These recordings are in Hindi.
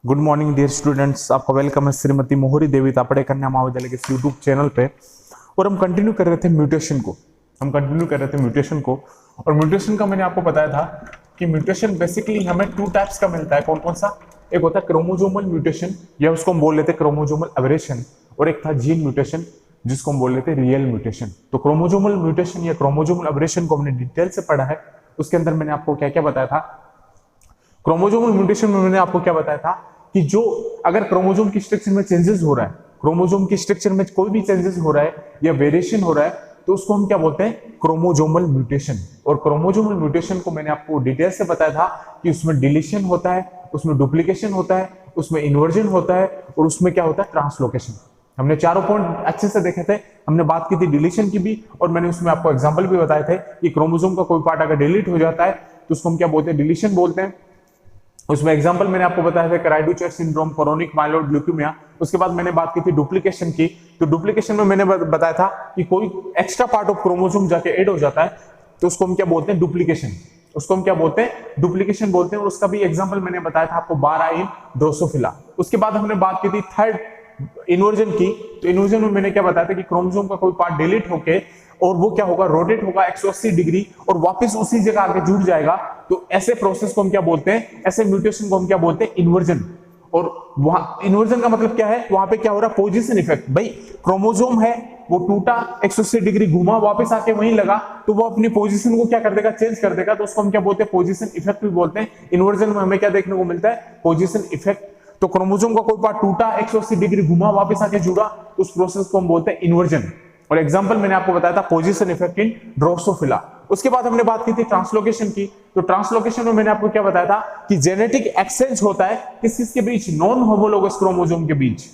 गुड मॉर्निंग डियर स्टूडेंट्स, आपका वेलकम है श्रीमती मोहरी देवी तापड़े कन्या महाविद्यालय के यूट्यूब चैनल पे। और हम कंटिन्यू कर रहे थे म्यूटेशन को और म्यूटेशन का मैंने आपको बताया था कि म्यूटेशन बेसिकली हमें टू टाइप्स का मिलता है। कौन कौन सा? एक होता है क्रोमोजोमल म्यूटेशन, या उसको हम बोल लेते हैं क्रोमोजोमल एबरेशन, और एक था जीन म्यूटेशन जिसको हम बोल लेते हैं रियल म्यूटेशन। तो क्रोमोजोमल म्यूटेशन या क्रोमोजोमल एबरेशन को हमने डिटेल से पढ़ा है। उसके अंदर मैंने आपको क्या क्या बताया था। क्रोमोजोमल म्यूटेशन में मैंने आपको क्या बताया था कि जो अगर क्रोमोजोम की स्ट्रक्चर में चेंजेस हो रहा है, क्रोमोजोम की स्ट्रक्चर में कोई भी चेंजेस हो रहा है या वेरिएशन हो रहा है, तो उसको हम क्या बोलते हैं? Chromosomal mutation. और क्रोमोजोमल म्यूटेशन को मैंने आपको डिटेल से बताया था कि उसमें डिलीशन होता है, उसमें डुप्लीकेशन होता है, उसमें इन्वर्जन होता है, और उसमें क्या होता है? ट्रांसलोकेशन। हमने चारों पॉइंट अच्छे से देखे थे। हमने बात की थी डिलीशन की भी, और मैंने उसमें आपको एग्जांपल भी बताए थे कि क्रोमोजोम का कोई पार्ट अगर डिलीट हो जाता है तो उसको हम क्या बोलते हैं? डिलीशन बोलते हैं। उसमें एग्जांपल मैंने आपको बताया था क्राइडोचर सिंड्रोम, क्रोनिक माइलॉइड ल्यूकेमिया। उसके बाद मैंने बात की थी डुप्लीकेशन की। तो डुप्लीकेशन में मैंने बताया था कि कोई एक्स्ट्रा पार्ट ऑफ क्रोमोसोम जाके ऐड हो जाता है, तो उसको हम क्या बोलते हैं? डुप्लीकेशन। उसको हम क्या बोलते हैं? डुप्लीकेशन बोलते हैं। और उसका भी एग्जाम्पल मैंने बताया था आपको, बारा इन ड्रोसोफिला। उसके बाद हमने बात की थी थर्ड इन्वर्जन की। तो इन्वर्जन में मैंने क्या बताया था कि क्रोमोसोम का कोई पार्ट डिलीट होके और वो क्या होगा? रोटेट होगा 180 डिग्री और वापस उसी जगह आके जुड़ जाएगा। तो ऐसे प्रोसेस को हम क्या बोलते हैं? ऐसे म्यूटेशन को हम क्या बोलते हैं? इन्वर्जन। और वहां इन्वर्जन का मतलब क्या है? वहां पे क्या हो रहा है? Position effect. भाई क्रोमोसोम है, वो टूटा, 180 डिग्री घूमा, वापस आके वहीं लगा, तो वो अपनी पोजीशन को क्या कर देगा? चेंज कर देगा। तो उसको हम क्या बोलते हैं? पोजीशन इफेक्ट भी बोलते हैं। इन्वर्जन में हमें क्या देखने को मिलता है? Position effect. तो क्रोमोसोम का कोई पार्ट टूटा, 180 डिग्री घुमा, वापस आके जुड़ा, तो उस प्रोसेस को हम बोलते हैं इन्वर्जन। और एग्जांपल मैंने आपको बताया था पोजीशन इफेक्ट इन ड्रोसोफिला। उसके बाद हमने बात की थी ट्रांसलोकेशन की। तो ट्रांसलोकेशन में मैंने आपको क्या बताया था कि जेनेटिक एक्सचेंज होता है किस के बीच? नॉन होमोलोगस क्रोमोसोम के बीच।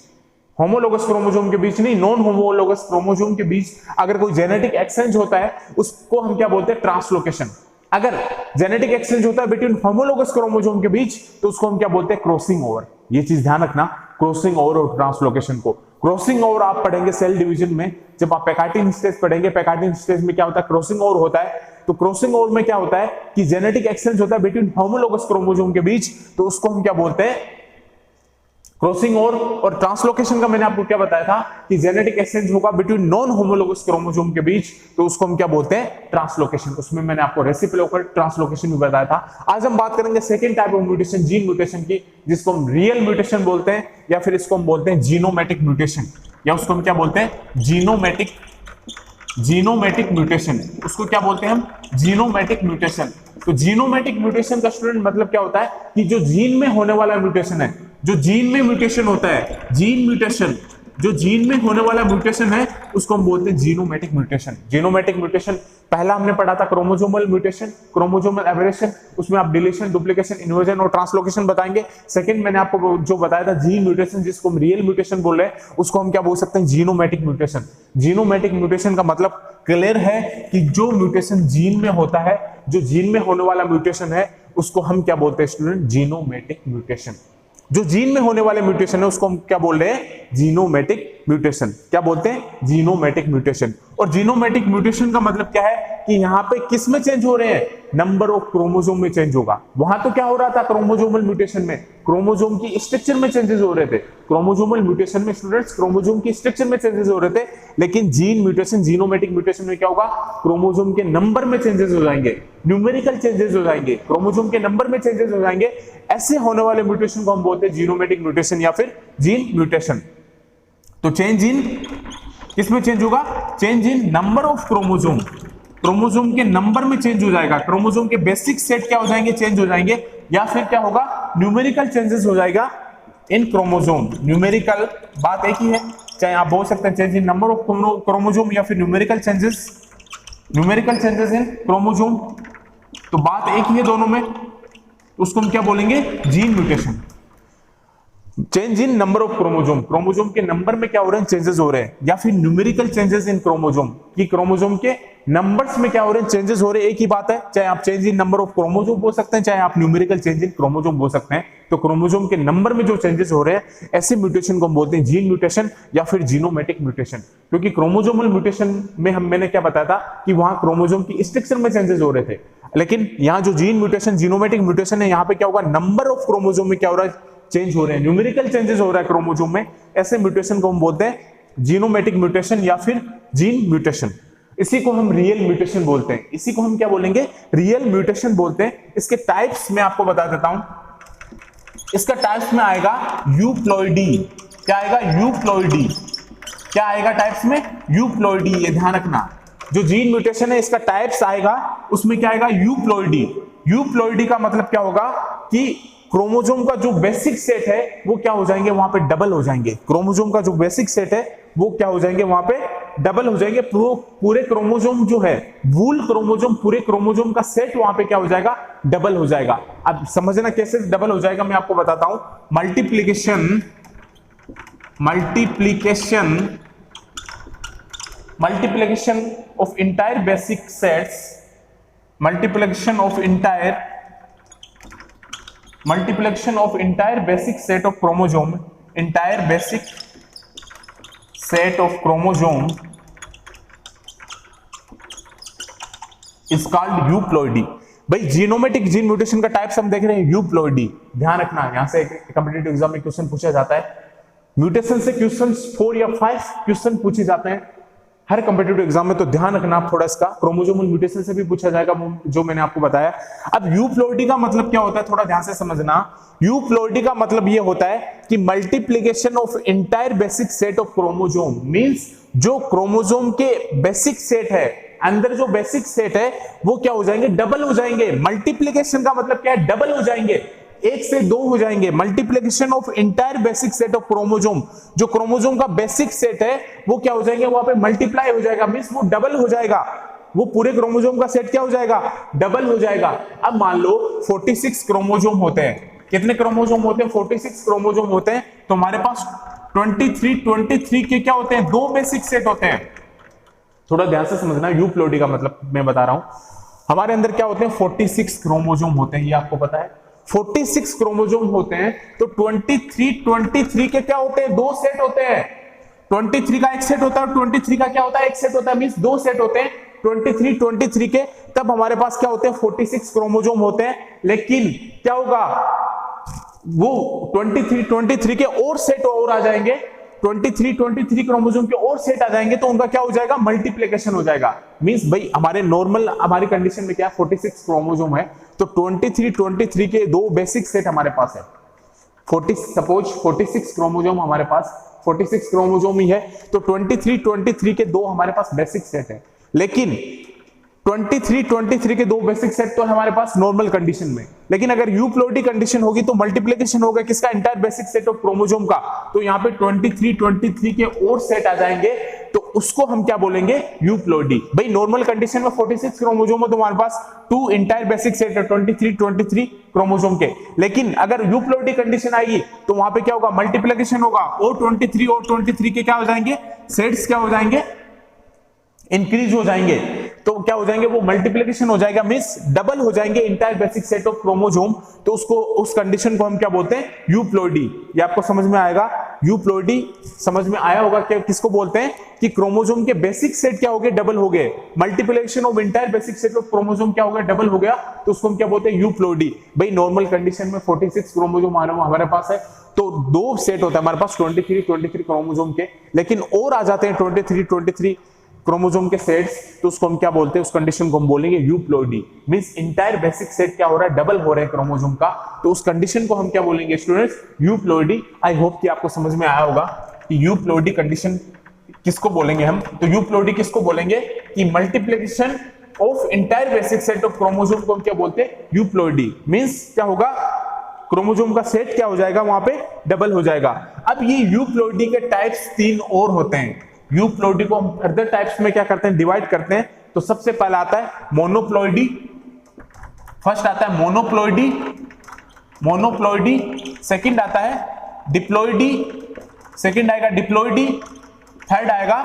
होमोलोगस क्रोमोसोम के बीच नहीं, नॉन होमोलोगस क्रोमोसोम के बीच अगर कोई जेनेटिक एक्सचेंज होता है उसको हम क्या बोलते हैं? ट्रांसलोकेशन। अगर जेनेटिक एक्सचेंज होता है बिटवीन होमोलोगस क्रोमोसोम के बीच तो उसको हम क्या बोलते हैं? Crossing over. ये चीज ध्यान रखना, क्रॉसिंग ओवर और ट्रांसलोकेशन को। क्रॉसिंग ओवर आप पढ़ेंगे सेल डिवीजन में, जब आप पैकार्टिन स्टेज पढ़ेंगे। पैकार्टिन स्टेज में क्या होता है? क्रॉसिंग ओवर होता है। तो क्रॉसिंग ओवर में क्या होता है कि जेनेटिक एक्सचेंज होता है बिटवीन होमोलोगस क्रोमोसोम के बीच, तो उसको हम क्या बोलते हैं? Crossing over. और ट्रांसलोकेशन का मैंने आपको क्या बताया था कि जेनेटिक एक्सचेंज होगा बिटवीन नॉन होमोलोगस क्रोमोसोम के बीच, तो उसको हम क्या बोलते हैं? ट्रांसलोकेशन। उसमें मैंने आपको रेसिप्रोकल ट्रांसलोकेशन भी बताया था। आज हम बात करेंगे second type of mutation, gene mutation की, जिसको हम रियल म्यूटेशन बोलते हैं, या फिर इसको हम बोलते हैं जीनोमेटिक म्यूटेशन, या उसको हम क्या बोलते हैं? जीनोमेटिक म्यूटेशन। उसको क्या बोलते हैं हम? जीनोमेटिक म्यूटेशन। तो जीनोमेटिक म्यूटेशन का स्टूडेंट मतलब क्या होता है कि जो जीन में होने वाला म्यूटेशन है, जो जीन में म्यूटेशन होता है, जीन म्यूटेशन, जो जीन में होने वाला म्यूटेशन है, उसको हम बोलते हैं जीनोमेटिक म्यूटेशन। जीनोमेटिक म्यूटेशन पहला हमने पढ़ा था क्रोमोजोमल म्यूटेशन, क्रोमोजोमल एबरेशन। उसमें आप डिलीशन, डुप्लीकेशन, इन्वर्जन और ट्रांसलोकेशन बताएंगे। सेकंड मैंने आपको जो बताया था जीन म्यूटेशन, जिसको हम रियल म्यूटेशन बोल रहे हैं, उसको हम क्या बोल सकते हैं? जीनोमेटिक म्यूटेशन। जीनोमेटिक म्यूटेशन का मतलब क्लियर है कि जो म्यूटेशन जीन में होता है, जो जीन में होने वाला म्यूटेशन है, उसको हम क्या बोलते हैं स्टूडेंट? जीनोमेटिक म्यूटेशन। जो जीन में होने वाले म्यूटेशन है उसको हम क्या बोल रहे हैं? जीनोमेटिक म्यूटेशन। क्या बोलते हैं? जीनोमेटिक म्यूटेशन। और जीनोमेटिक म्यूटेशन का मतलब क्या है कि यहाँ पे किस में चेंज हो रहे हैं? नंबर ऑफ क्रोमोसोम में चेंज होगा। वहां तो क्या हो रहा था क्रोमोसोमल म्यूटेशन में? क्रोमोसोम की स्ट्रक्चर में चेंजेस हो रहे थे। क्रोमोसोमल म्यूटेशन में स्टूडेंट्स क्रोमोसोम की स्ट्रक्चर में चेंजेस हो रहे थे, लेकिन जीन म्यूटेशन, जीनोमेटिक म्यूटेशन में क्या होगा? क्रोमोसोम के नंबर में चेंजेस हो जाएंगे, न्यूमेरिकल चेंजेस हो जाएंगे, क्रोमोसोम के नंबर में चेंजेस हो जाएंगे। ऐसे होने वाले म्यूटेशन को हम बोलते हैं जीनोमेटिक म्यूटेशन या फिर जीन म्यूटेशन। तो चेंज इन किसमें चेंज होगा? Change in number of chromosome. Chromosome के नंबर में चेंज हो जाएगा, क्रोमोसोम के बेसिक सेट क्या हो जाएंगे? चेंज हो जाएंगे। या फिर क्या होगा? न्यूमेरिकल चेंजेस हो जाएगा इन क्रोमोसोम। न्यूमेरिकल बात एक ही है, चाहे आप बोल सकते हैं change in number of chromosome या फिर न्यूमेरिकल चेंजेस इन क्रोमोसोम, तो बात एक ही है दोनों में। उसको हम क्या बोलेंगे? Gene mutation. Change in number of chromosome, chromosome के नंबर में क्या हो रहे हैं? चेंजेस हो रहे हैं। या फिर न्यूमेरिकल चेंजेस इन क्रोमोसोम, कि क्रोमोसोम के नंबर्स में क्या हो रहे हैं? चेंजेस हो रहे हैं। एक ही बात है, चाहे आप change in number of chromosome बोल सकते हैं, चाहे आप न्यूमेरिकल चेंज इन क्रोमोसोम बोल सकते हैं। तो क्रोमोसोम के नंबर में जो चेंजेस हो रहे हैं, ऐसे म्यूटेशन को हम बोलते हैं जीन म्यूटेशन या फिर जीनोमेटिक म्यूटेशन। क्योंकि क्रोमोसोमल म्यूटेशन में मैंने क्या बताया था कि वहां क्रोमोसोम की स्ट्रक्चर में चेंजेस हो रहे थे, लेकिन यहाँ जो जीन म्यूटेशन, जीनोमेटिक म्यूटेशन है, यहाँ पे क्या होगा? नंबर ऑफ क्रोमोसोम में क्या हो रहा है? चेंज हो रहे हैं, न्यूमेरिकल चेंजेस हो रहा है क्रोमोसोम में, ऐसे म्यूटेशन को हम बोलते हैं जीनोमेटिक म्यूटेशन या फिर जीन म्यूटेशन। इसी को हम रियल म्यूटेशन बोलते हैं, इसी को हम क्या बोलेंगे, रियल म्यूटेशन बोलते हैं। इसके टाइप्स मैं आपको बता देता हूं। इसका टाइप्स में आएगा यूप्लॉइडी। क्या आएगा, यूप्लॉइडी। क्या आएगा टाइप्स में, यूप्लॉइडी। ये ध्यान रखना, जो जीन म्यूटेशन है इसका टाइप्स आएगा, उसमें क्या आएगा, यूप्लॉइडी। यूप्लॉइडी का मतलब क्या होगा कि क्रोमोसोम का जो बेसिक सेट है वो क्या हो जाएंगे, वहां पे डबल हो जाएंगे। क्रोमोसोम का जो बेसिक सेट है वो क्या हो जाएंगे, वहां पे डबल हो जाएंगे। पूरे क्रोमोसोम जो है, वूल क्रोमोसोम, पूरे क्रोमोसोम का सेट वहां पे क्या हो जाएगा, डबल हो जाएगा। अब समझना कैसे डबल हो जाएगा, मैं आपको बताता हूं। Multiplication of entire basic sets, multiplication of entire basic set of chromosome, entire basic set of chromosome is called euploidy। भाई जीनोमेटिक जीन म्यूटेशन का टाइप्स हम देख रहे हैं, यूप्लॉइडी। ध्यान रखना, यहां से कॉम्पिटिटिव एग्जाम में क्वेश्चन पूछा जाता है, म्यूटेशन से क्वेश्चन 4 या 5 क्वेश्चन पूछे जाते हैं हर कॉम्पिटिटिव एग्जाम में, तो ध्यान रखना आप थोड़ा इसका। क्रोमोसोमल म्यूटेशन से भी पूछा जाएगा, जो मैंने आपको बताया। अब यूप्लॉइडी का मतलब क्या होता है, थोड़ा ध्यान से समझना। यूप्लॉइडी का मतलब ये होता है कि multiplication of entire basic set of chromosome, means जो क्रोमोसोम के बेसिक सेट है, अंदर जो बेसिक सेट है वो क्या हो जाएंगे, डबल हो जाएंगे। मल्टीप्लिकेशन का मतलब क्या है, डबल हो जाएंगे, 1 से 2 हो जाएंगे। Multiplication of entire basic set of chromosome, जो क्रोमोसोम का बेसिक सेट है वो क्या हो जाएंगे, वहां पे मल्टीप्लाई हो जाएगा, मींस वो डबल हो जाएगा। वो पूरे क्रोमोसोम का सेट क्या हो जाएगा, डबल हो जाएगा। अब मान लो 46 क्रोमोसोम होते हैं, कितने क्रोमोसोम होते हैं, 46 क्रोमोसोम होते हैं। तो हमारे पास 23 के क्या होते हैं, 2 बेसिक सेट होते हैं। थोड़ा ध्यान से समझना, यूप्लॉइडी का मतलब मैं बता रहा हूं। हमारे अंदर क्या होते हैं, 46 क्रोमोसोम होते हैं, ये आपको पता है। 46 क्रोमोसोम होते हैं, तो 23 के क्या होते हैं, 2 सेट होते हैं। 23 का एक सेट होता है और 23 का क्या होता है, एक सेट होता है, मींस 2 सेट होते हैं 23 के। तब हमारे पास क्या होते हैं, 46 क्रोमोसोम होते हैं। लेकिन क्या होगा, वो 23 के और सेट और आ जाएंगे, 23 क्रोमोसोम के और सेट आ जाएंगे, तो उनका क्या हो जाएगा, मल्टीप्लिकेशन हो जाएगा। मींस भाई हमारे नॉर्मल, हमारी कंडीशन में क्या 46 क्रोमोसोम है, तो 23 के 2 बेसिक सेट हमारे पास है। 46 क्रोमोसोम हमारे पास, 46 क्रोमोसोम ही है, तो 23 के 2 हमारे पास बेसिक सेट है। लेकिन 23 के 2 बेसिक सेट तो हमारे पास नॉर्मल कंडीशन में, लेकिन अगर यूप्लॉइडी कंडीशन होगी तो मल्टीप्लिकेशन होगा किसका, entire basic set of chromosome का। तो यहाँ पे 23 के और सेट आ जाएंगे, तो उसको हम क्या बोलेंगे, यूप्लॉइडी। भाई नॉर्मल कंडीशन में 46 क्रोमोसोम है, तो हमारे पास 2 इंटायर बेसिक सेट है 23 क्रोमोसोम के। लेकिन अगर यूप्लॉइडी कंडीशन आएगी तो वहां पे क्या होगा, मल्टीप्लिकेशन होगा, और 23 के क्या हो जाएंगे, सेट्स क्या हो जाएंगे, इंक्रीज हो जाएंगे। तो क्या हो जाएंगे, वो मल्टीप्लिकेशन हो जाएगा, मींस डबल हो जाएंगे entire basic set of chromosome. तो उसको, उस कंडीशन को हम क्या बोलते हैं, यूप्लॉइडी। ये आपको समझ में आएगा, यूप्लॉइडी समझ में आया होगा। क्या, किसको बोलते हैं कि क्रोमोसोम के बेसिक सेट क्या हो गए, डबल हो गए। Multiplication of entire basic set of chromosome क्या हो गया, डबल हो गया, तो उसको हम क्या बोलते हैं, यूप्लॉइडी। भाई नॉर्मल कंडीशन में 46 क्रोमोसोम हमारे पास है, तो 2 सेट होता है हमारे पास 23 क्रोमोसोम के, लेकिन और आ जाते हैं 23 क्रोमोसोम के सेट्स, तो उसको हम क्या बोलते हैं, उस कंडीशन को हम बोलेंगे euploidy. Means entire basic set क्या हो रहा है, डबल हो रहा है क्रोमोसोम का, तो उस कंडीशन को हम क्या बोलेंगे स्टूडेंट्स, यूप्लॉइडी। आई होप कि आपको समझ में आया होगा कि यूप्लॉइडी कंडीशन किसको बोलेंगे हम। तो यूप्लॉइडी किसको बोलेंगे कि multiplication of entire basic set of chromosome को हम क्या बोलते हैं, यूप्लॉइडी। मींस क्या होगा, क्रोमोसोम का सेट क्या हो जाएगा, वहां पे डबल हो जाएगा। अब ये यूप्लॉइडी के टाइप्स 3 और होते हैं। यूप्लॉइडी को हम फर्दर टाइप्स में क्या करते हैं, डिवाइड करते हैं। तो सबसे पहला आता है मोनोप्लॉइडी, फर्स्ट आता है मोनोप्लॉइडी, सेकंड आता है डिप्लॉइडी, सेकंड आएगा डिप्लॉइडी, थर्ड आएगा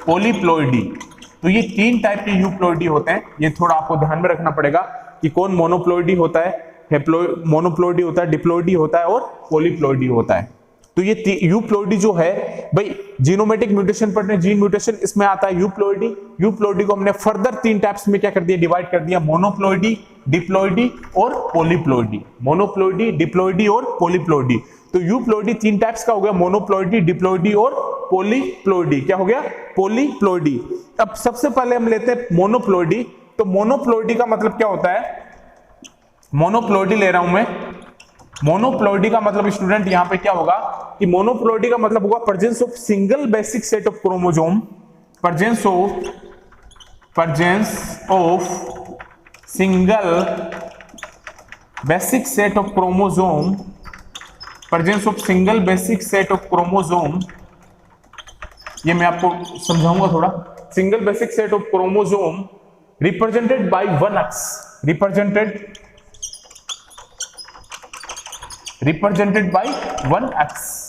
पॉलीप्लॉइडी। तो ये 3 टाइप के यूप्लॉइडी होते हैं। ये थोड़ा आपको ध्यान में रखना पड़ेगा कि कौन मोनोप्लॉइडी होता है, मोनोप्लॉइडी होता है, डिप्लॉइडी होता है और पॉलीप्लॉइडी होता है। तो ये यूप्लोइडी जो है भाई, जीनोमेटिक म्यूटेशन पढ़ने, जीन म्यूटेशन, इसमें आता है यूप्लोइडी। यूप्लोइडी को हमने फर्दर 3 टाइप्स में क्या कर दिया, डिवाइड कर दिया, मोनोप्लोइडी, डिप्लोइडी और पॉलीप्लोइडी। मोनोप्लोइडी, डिप्लोइडी और पॉलीप्लोइडी। तो यूप्लोइडी 3 टाइप्स का हो गया, मोनोप्लोइडी, डिप्लोइडी और पॉलीप्लोइडी। क्या हो गया, पॉलीप्लोइडी। अब सबसे पहले हम लेते हैं मोनोप्लोइडी। तो मोनोप्लोइडी का मतलब क्या होता है, मोनोप्लोइडी ले रहा हूं मैं। मोनोप्लोइडी का मतलब स्टूडेंट यहां पे क्या होगा कि मोनोप्लोइडी का मतलब होगा presence of single basic set of chromosome, presence of single basic set of chromosome, presence of single basic set of chromosome. ये मैं आपको समझाऊंगा थोड़ा। Single basic set of chromosome represented by one x, represented by one x.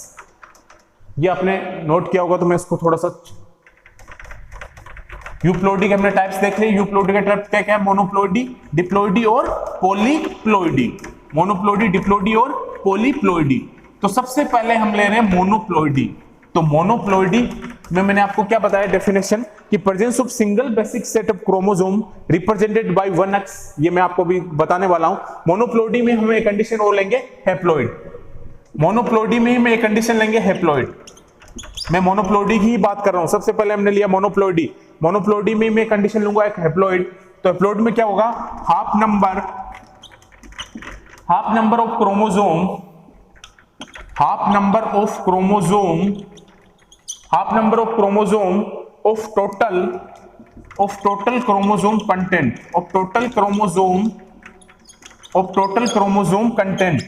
ये आपने नोट किया होगा, तो मैं इसको थोड़ा सा, यूप्लोइडी के हमने टाइप्स देख लिए। यूप्लोइडी का टाइप क्या क्या है, मोनोप्लोइडी, डिप्लोइडी और पॉलीप्लोइडी। मोनोप्लोइडी, डिप्लोइडी और पॉलीप्लोइडी। तो सबसे पहले हम ले रहे हैं मोनोप्लोइडी। तो मोनोप्लोइडी में मैंने आपको क्या बताया डेफिनेशन, कि presence of single basic set of chromosome represented by one x. ये मैं आपको भी बताने वाला हूं। मोनोप्लोइडी में हम एक कंडीशन और लेंगे, हैप्लॉइड। मोनोप्लोइडी में हम एक कंडीशन लेंगे, हैप्लॉइड। मैं मोनोप्लोइडी की ही बात कर रहा हूं। सबसे पहले हमने लिया मोनोप्लोइडी। मोनोप्लोइडी में मैं कंडीशन लूंगा एक हैप्लॉइड। तो हैप्लॉइड में क्या होगा, half number of chromosome, half number of chromosome of total chromosome content, of total chromosome content.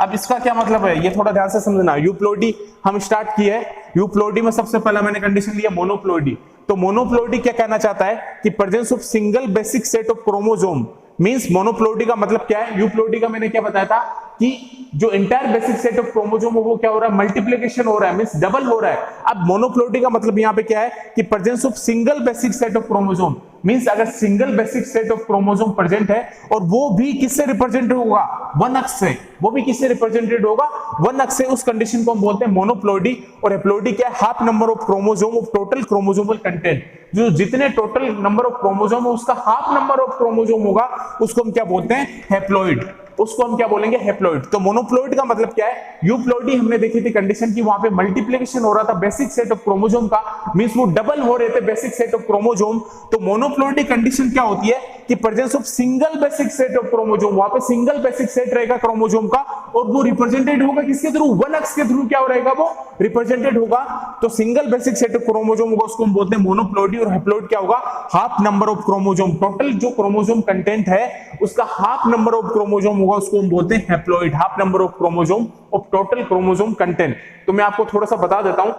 अब इसका क्या मतलब है, ये थोड़ा ध्यान से समझना। यूप्लोइडी हम स्टार्ट किए है। यूप्लोइडी में सबसे पहला मैंने कंडीशन लिया मोनोप्लोइडी। तो मोनोप्लोइडी क्या कहना चाहता है कि presence of single basic set of chromosome means monoploidy का मतलब क्या है। यूप्लोइडी का मैंने क्या बताया था कि जो entire basic set of chromosome वो क्या हो रहा है, मल्टीप्लिकेशन हो रहा है, मींस डबल हो रहा है। अब मोनोप्लोइडी का मतलब यहाँ पे क्या है कि presence of single basic set of chromosome means अगर single basic set of chromosome present है और वो भी किससे रिप्रेजेंटेड होगा, वन अक्ष से, वो भी किससे रिप्रेजेंटेड होगा, वन अक्ष से, उस कंडीशन को हम बोलते हैं मोनोप्लोइडी। और हैप्लॉइडी क्या है, half number of chromosome of total chromosomal content. जो जितने टोटल नंबर ऑफ क्रोमोसोम है उसका हाफ नंबर ऑफ क्रोमोसोम होगा, उसको हम क्या बोलते हैं, हैप्लॉइड। उसको हम क्या बोलेंगे, हैप्लॉइड। तो मोनोप्लोइड का मतलब क्या है, यूप्लोइडी हमने देखी थी कंडीशन की, वहां पे मल्टीप्लिकेशन हो रहा था बेसिक सेट ऑफ क्रोमोसोम का, मींस वो डबल हो रहे थे बेसिक सेट ऑफ क्रोमोसोम। तो मोनोप्लोइडी कंडीशन क्या होती है कि presence of single basic set of chromosome, वहां पे सिंगल बेसिक सेट रहेगा क्रोमोसोम का और वो रिप्रेजेंटेड होगा किसके थ्रू, वन एक्स के थ्रू क्या रहेगा, वो रिप्रेजेंटेड होगा। तो single basic set of chromosome होगा, उसको हम बोलते हैं मोनोप्लोइडी। और हैप्लॉइड क्या होगा, half number of chromosome, total जो क्रोमोसोम कंटेंट है उसका हाफ नंबर ऑफ क्रोमोसोम होगा, उसको हम बोलते हैं haploid. Half number of chromosome of total chromosome content. तो मैं आपको थोड़ा सा बता देता हूं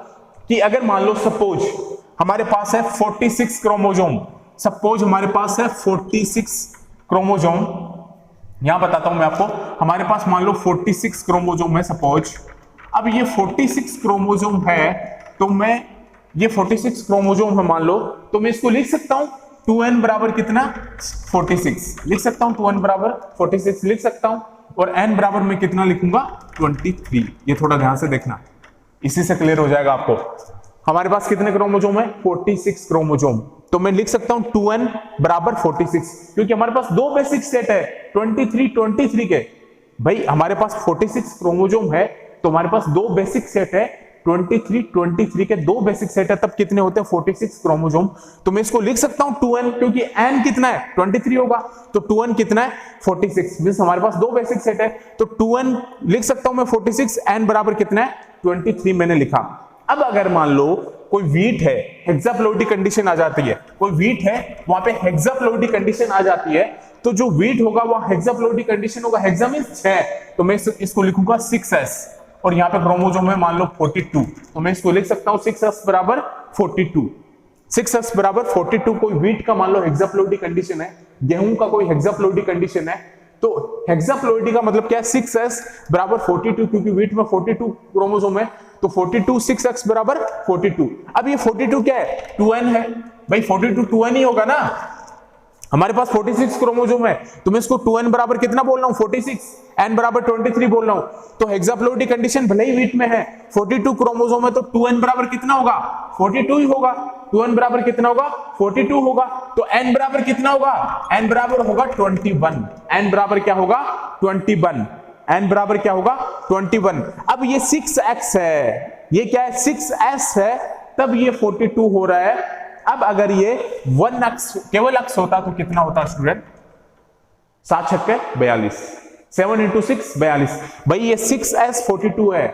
कि अगर मान लो सपोज हमारे पास है 46 क्रोमोसोम, सपोज हमारे पास है 46 क्रोमोसोम, यहां बताता हूं मैं आपको, हमारे पास मान लो 46 क्रोमोसोम है सपोज। अब ये 46 क्रोमोसोम है, तो मैं ये 46 क्रोमोसोम है मान लो, तो मैं इसको लिख सकता हूं 2n बराबर कितना, 46 लिख सकता हूं, 2n बराबर 46 लिख सकता हूं, और n बराबर मैं कितना लिखूंगा, 23। ये थोड़ा ध्यान से देखना, इसी से क्लियर हो जाएगा आपको। हमारे पास कितने क्रोमोसोम है, 46 क्रोमोसोम। तो मैं लिख सकता हूं 2n बराबर 46, क्योंकि हमारे पास दो बेसिक सेट है 23 के। भाई हमारे पास 46 क्रोमोसोम है तो हमारे पास दो बेसिक सेट है 23 के, दो बेसिक सेट है, तब कितने होते हैं 46 क्रोमोसोम। तो मैं इसको लिख सकता हूं 2n, क्योंकि n कितना है 23 होगा, तो 2n कितना है 46, मींस हमारे पास दो बेसिक सेट है, तो 2n लिख सकता हूं मैं 46, n बराबर कितना है 23 मैंने लिखा। अब अगर मान लो कोई वीट है, हेक्साप्लोइडी कंडीशन आ जाती है, कोई वीट है वहां पे हेक्साप्लोइडी कंडीशन आ जाती है, तो जो वीट होगा वो हेक्साप्लोइडी कंडीशन होगा, हेक्सा मींस 6, तो मैं इसको लिखूंगा 6s, और यहाँ पे क्रोमोसोम है मान लो 42, तो मैं इसको लिख सकता हूँ 6s बराबर 42। 6s बराबर 42 कोई वीट का मान लो हेक्साप्लोइडी कंडीशन है, गेहूं का कोई हेक्साप्लोइडी कंडीशन है, तो हेक्साप्लोइडी का मतलब क्या है, 6s बराबर 42, क्योंकि वीट में 42 क्रोमोसोम है, तो 42 6x बराबर 42। अब ये 42 क्या है, 2n है, भाई 42 2n ही होगा ना, हमारे पास 46 क्रोमोसोम है, तो मैं इसको 2n बराबर कितना बोल रहा हूं 46, n बराबर 23 बोल रहा हूं। तो हेक्साप्लॉइडी कंडीशन भले ही वीट में है, 42 क्रोमोसोम है, तो 2n बराबर कितना होगा 42 ही होगा। 2n बराबर कितना होगा 42 होगा। तो n बराबर कितना होगा, n बराबर होगा 21। n बराबर क्या होगा 21। n बराबर क्या होगा 21। अब ये 6x है, ये क्या है 6s है, तब ये 42 हो रहा है। अब अगर ये 1x केवल x होता तो कितना होता स्टूडेंट, 7 छक्के 42, 7 into 6 42। भाई ये 6s 42 है।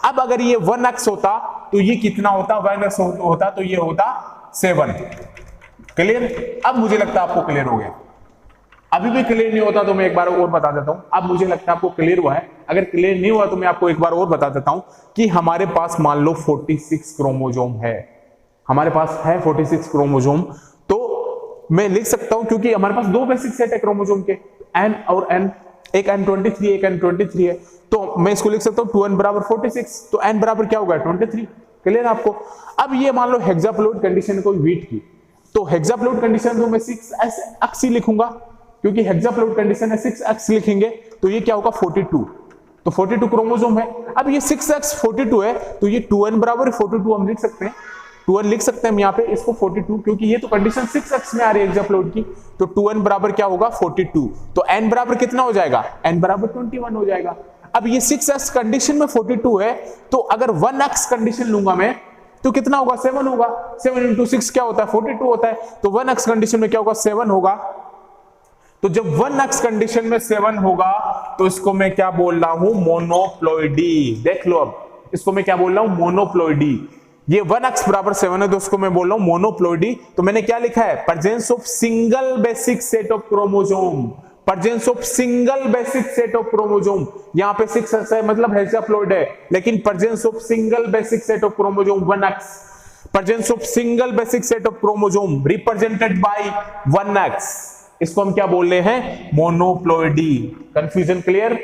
अब अगर ये 1x होता तो ये कितना होता, 1x होता तो ये होता 7। क्लियर। अब मुझे लगता है आपको क्लियर हो गया। अभी भी क्लियर नहीं होता तो मैं एक बार और बता देता हूं। अब मुझे लगता है आपको क्लियर हुआ है। अगर क्लियर नहीं हुआ तो मैं आपको एक बार और बता देता हूं कि हमारे पास मान लो 46 क्रोमोसोम है, हमारे पास है 46 क्रोमोसोम। तो मैं लिख सकता हूं, क्योंकि हमारे पास दो बेसिक सेट है क्रोमोसोम के, n और n, एक n23 एक n23 है, तो मैं इसको लिख सकता हूं 2n बराबर 46, तो n बराबर क्या होगा 23। क्लियर आपको। अब ये मान लो हेक्साप्लॉइड कंडीशन कोई वीट की, तो हेक्साप्लॉइड कंडीशन तो मैं 6x लिखूंगा, क्योंकि हेक्साप्लॉइड कंडीशन है 6x लिखेंगे तो ये क्या होगा 42। तो 42 क्रोमोसोम है। अब ये 6x 42 है, तो ये 2n बराबर 42 हम लिख सकते हैं, 2n लिख सकते हैं हम यहाँ पे इसको 42, क्योंकि ये तो कंडीशन 6x में आ रही है हेक्साप्लॉइड की। तो 2n बराबर क्या होगा 42। तो n बराबर कितना हो जाएगा, n बराबर 21 हो जाएगा। अब ये 6x कंडीशन में 42 है, तो अगर 1x कंडीशन लूंगा मैं तो कितना होगा 7 होगा। 7 into 6 क्या होता है 42 होता है। तो 1x कंडीशन में क्या होगा 7 होगा। तो जब 1x कंडीशन में 7 होगा तो इसको मैं क्या बोल रहा हूं मोनोप्लॉइडी। देख लो अब इसको मैं क्या बोल रहा हूं मोनोप्लॉइडी। ये 1x बराबर 7 है तो उसको मैं बोल रहा हूं मोनोप्लॉइडी। तो मैंने क्या लिखा है presence of single basic set of chromosome, presence of single basic set of chromosome. यहाँ पे 6 है मतलब हेक्साप्लॉइड है, लेकिन presence of single basic set of chromosome 1x, presence of single basic set of chromosome represented by 1x, इसको हम क्या बोल रहे हैं मोनोप्लॉइडी। Confusion clear.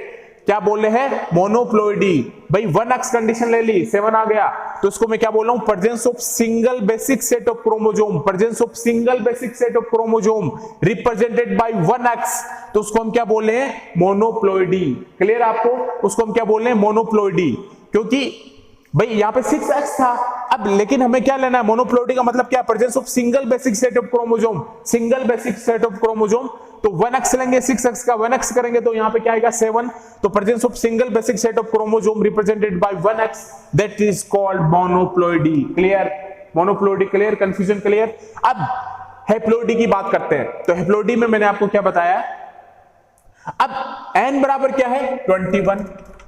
क्या बोल रहे हैं मोनोप्लॉइडी। भाई 1x कंडीशन ले ली 7 आ गया, तो इसको मैं क्या बोल रहा हूं presence of single basic set of chromosome, presence of single basic set of chromosome represented by 1x, तो उसको हम क्या बोल रहे हैं मोनोप्लॉइडी। क्लियर आपको। उसको हम क्या बोल रहे हैं मोनोप्लॉइडी, क्योंकि भाई यहाँ पे 6x था। अब लेकिन हमें क्या लेना है मोनोप्लॉइडी का मतलब क्या, presence of single basic set of chromosome, single basic set of chromosome. तो 1x लेंगे 6x का 1x करेंगे तो यहाँ पे क्या आएगा 7। तो presence of single basic set of chromosome represented by 1x, that is called monoploidy. Clear. Monoploidy clear. Confusion clear. अब हेप्लॉइडी की बात करते हैं। तो हेप्लॉइडी में मैंने आपको क्या बताया, अब n बराबर क्या है 21,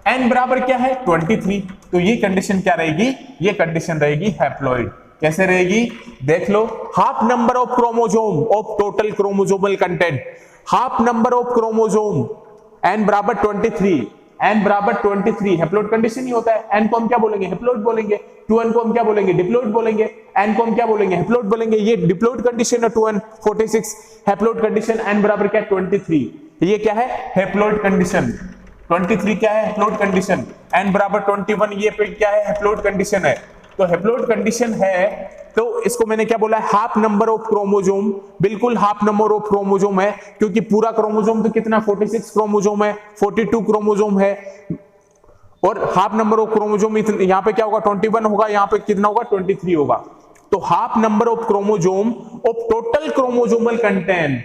n बराबर क्या है 23, तो ये कंडीशन क्या रहेगी, ये कंडीशन रहेगी हैप्लॉइड। कैसे रहेगी देख लो, half number of chromosome of total chromosomal content, half number of chromosome n बराबर 23, n बराबर 23 हैप्लॉइड कंडीशन ही होता है। n को हम क्या बोलेंगे हैप्लॉइड बोलेंगे, 2n को हम क्या बोलेंगे डिप्लॉइड बोलेंगे, n को हम क्या बोलेंगे हैप्लॉइड बोलेंगे। ये डिप्लॉइड कंडीशन है 2n 46, हैप्लॉइड कंडीशन n बराबर क्या 23, ये क्या है हैप्लॉइड कंडीशन। 23 क्या है हैप्लॉइड कंडीशन, n बराबर 21 ये पे क्या है हैप्लॉइड कंडीशन है। तो हैप्लॉइड कंडीशन है तो इसको मैंने क्या बोला है हाफ नंबर ऑफ क्रोमोसोम, बिल्कुल हाफ नंबर ऑफ क्रोमोसोम है, क्योंकि पूरा क्रोमोसोम तो कितना 46 क्रोमोसोम है, 42 क्रोमोसोम है, और हाफ नंबर ऑफ क्रोमोसोम यहाँ पे क्या होगा 21 होगा, यहाँ पे कितना होगा 23 होगा। तो half number of chromosome of total chromosomal content.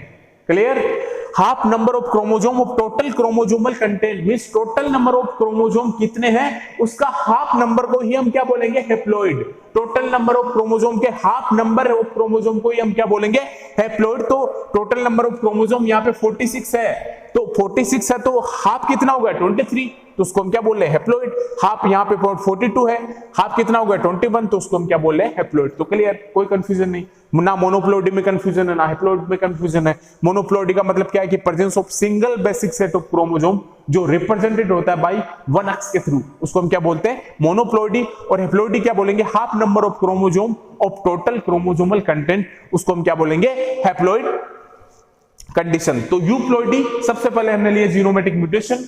Clear. Half number of chromosome of total chromosomal content means total number of chromosome कितने हैं उसका हाफ नंबर को ही हम क्या बोलेंगे haploid. Total number of chromosome के हाफ नंबर ऑफ क्रोमोसोम को ही हम क्या बोलेंगे हैप्लॉइड। तो टोटल नंबर ऑफ क्रोमोसोम यहाँ पे 46 है, तो 46 है तो हाफ कितना होगा 23, तो उसको हम क्या बोल रहे हैं हैप्लॉइड। हाफ यहाँ पे 42 है, हाफ कितना होगा 21, तो उसको हम क्या बोल रहे हैं हैप्लॉइड। तो क्लियर, कोई कंफ्यूजन नहीं, ना मोनोप्लॉइडी में कंफ्यूजन है ना हैप्लॉइड में कंफ्यूजन है। मोनोप्लॉइडी का मतलब क्या है कि presence of single basic set of chromosome जो रिप्रेजेंटेड होता है बाय 1x के थ्रू, उसको हम क्या बोलते हैं मोनोप्लॉइडी। और हैप्लॉइडी क्या बोलेंगे half number of chromosome of total chromosomal content, उसको हम क्या बोलेंगे हैप्लॉइड कंडीशन। तो यूप्लॉइडी सबसे पहले हमने लिया जीनोमेटिक म्यूटेशन।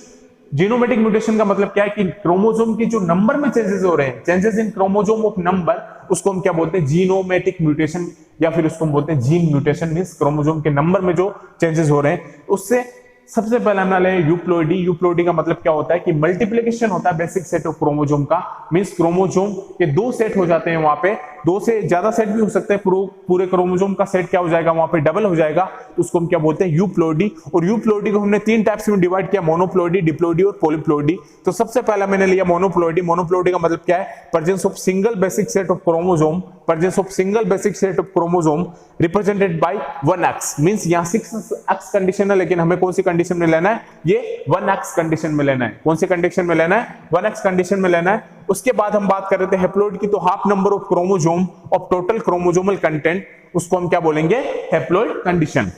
जीनोमेटिक म्यूटेशन का मतलब क्या है कि क्रोमोसोम की जो नंबर में चेंजेस हो रहे हैं, changes in chromosome of number, उसको हम क्या बोलते हैं जीनोमेटिक म्यूटेशन। या फिर उसको हम बोलते हैं जीन म्यूटेशन, मींस क्रोमोसोम के नंबर में जो चेंजेस हो रहे हैं उससे। सबसे पहले हम ले यूप्लॉइडी। यूप्लॉइडी का मतलब क्या होता है कि मल्टीप्लिकेशन होता है बेसिक सेट ऑफ क्रोमोसोम का, मींस क्रोमोसोम के 2 सेट हो जाते हैं, वहां पे 2 से ज्यादा सेट भी हो सकते हैं, पूरे क्रोमोसोम का सेट क्या हो जाएगा वहां पे डबल हो जाएगा, तो उसको हम क्या बोलते हैं यूप्लॉइडी। और यूप्लॉइडी को हमने 3 टाइप्स में डिवाइड किया, मोनोप्लॉइडी, डिप्लॉइडी और पॉलीप्लॉइडी। तो सबसे पहला मैंने लिया मोनोप्लॉइडी। मोनोप्लॉइडी का मतलब क्या है, presence of single basic set of chromosome, presence of single basic set of chromosome represented by 1x, means यहां 6x कंडीशन है, लेकिन हमें कौन सी कंडीशन में लेना है, ये 1x कंडीशन में लेना है। कौन सी कंडीशन में लेना है, 1x कंडीशन में लेना है। उसके बाद हम बात कर रहे थे हैप्लॉइड की, तो half number of chromosome of total chromosomal content, उसको हम क्या बोलेंगे, हैप्लॉइड कंडीशन।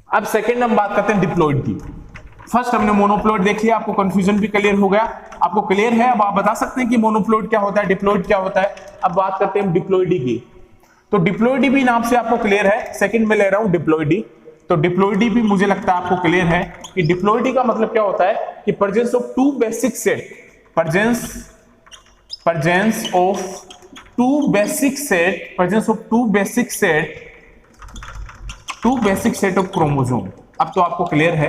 अब सेकंड हम बात करते हैं डिप्लॉइड की। फर्स्ट हमने मोनोप्लॉइड देख लिया, आपको कंफ्यूजन भी क्लियर हो गया, आपको क्लियर है, अब आप बता सकते हैं कि मोनोप्लॉइड क्या होता है, डिप्लॉइड क्या होता है। अब बात करते हैं डिप्लॉइडी की। तो डिप्लॉइडी भी नाम से आपको क्लियर है, सेकंड में ले रहा हूं डिप्लॉइडी। तो डिप्लॉइडी भी मुझे लगता है आपको क्लियर है कि डिप्लॉइडी का मतलब क्या होता है कि presence of 2 basic set, presence of 2 basic set, presence of 2 basic set of chromosome. अब तो आपको क्लियर है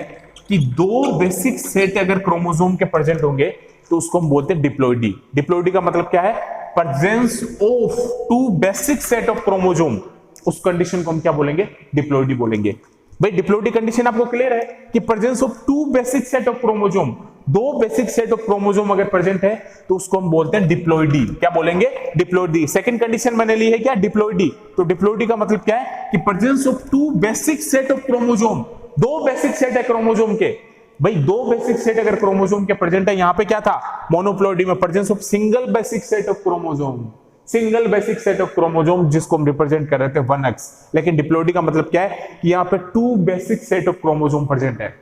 कि 2 बेसिक सेट अगर क्रोमोसोम के प्रेजेंट होंगे तो उसको हम बोलते हैं डिप्लॉइडी। डिप्लॉइडी का मतलब क्या है, presence of 2 basic set of chromosome, उस कंडीशन को हम क्या बोलेंगे, डिप्लॉइडी बोलेंगे। भाई डिप्लॉइडी कंडीशन आपको क्लियर है कि presence of 2 basic set of chromosome, 2 basic set of chromosome अगर प्रेजेंट है तो उसको हम बोलते हैं डिप्लॉइडी। क्या बोलेंगे, डिप्लॉइडी। सेकंड कंडीशन मैंने ली है क्या, डिप्लॉइडी। तो डिप्लॉइडी का मतलब क्या है कि presence of 2 basic set of chromosome, 2 basic set है क्रोमोसोम के। भाई 2 बेसिक सेट अगर क्रोमोसोम के प्रेजेंट है, यहां पे क्या था मोनोप्लॉइडी में, presence of single basic set of chromosome, single basic set of chromosome जिसको हम रिप्रेजेंट कर रहे थे 1x। लेकिन डिप्लॉइडी का मतलब क्या है कि यहां पे 2 basic set of chromosome present है।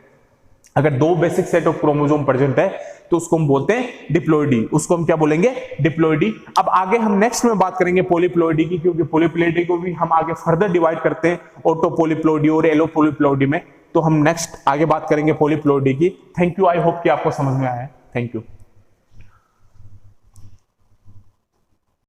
अगर 2 basic set of chromosome present है तो उसको हम बोलते हैं डिप्लॉइडी, उसको हम क्या बोलेंगे, डिप्लॉइडी। अब आगे हम नेक्स्ट में बात करेंगे पॉलीप्लॉइडी की, क्योंकि पॉलीप्लॉइडी को भी हम आगे फर्दर डिवाइड करते हैं ऑटो पॉलीप्लॉइडी और एलो पॉलीप्लॉइडी में। तो हम नेक्स्ट आगे बात करेंगे पॉलीप्लॉइडी की। थैंक यू, आई होप कि आपको समझ में आया है। Thank you.